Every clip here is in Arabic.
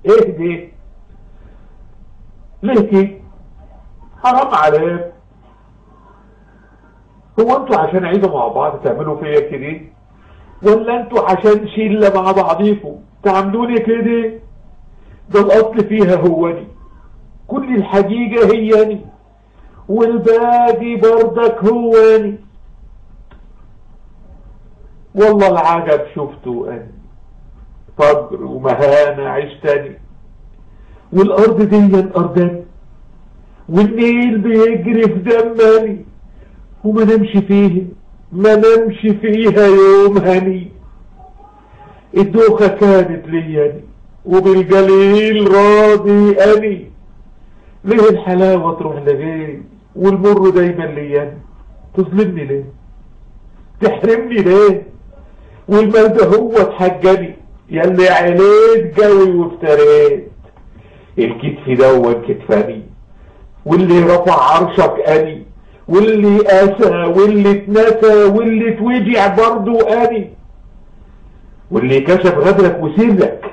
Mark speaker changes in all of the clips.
Speaker 1: اهدي. ليه كده؟ حرام عليك. هو انتوا عشان عيدوا مع بعض تعملوا فيا كده؟ ولا انتوا عشان شلة مع بعضيكم تعملوني كده؟ ده الاصل فيها هواني، كل الحقيقة هياني، والباقي برضك هواني. والله العجب شفته أنا، فجر ومهانة عشتني، والأرض دي أرضاني، والنيل بيجري في دماني، وما نمشي فيه، ما نمشي فيها يوم هني. الدوخة كانت لياني، وبالقليل راضي أني. ليه الحلاوة تروح لغيري، والمر دايما لياني؟ تظلمني ليه؟ تحرمني ليه؟ والمال ده هو اتحجني، ياللي عليت قوي وافتريت. الكتف دون كتفاني، واللي رفع عرشك اني، واللي قاسى واللي اتنسى واللي اتوجع برضو اني، واللي كشف غدرك وسلك،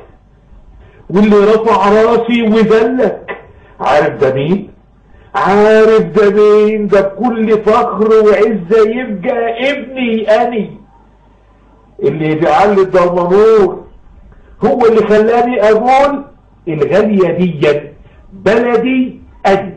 Speaker 1: واللي رفع راسي وذلك. عارف ده مين؟ عارف ده مين؟ ده بكل فخر وعزة يبقى ابني اني، اللي يجعل لي الضلمنور، هو اللي خلاني اقول الغالية دي بلدي أني.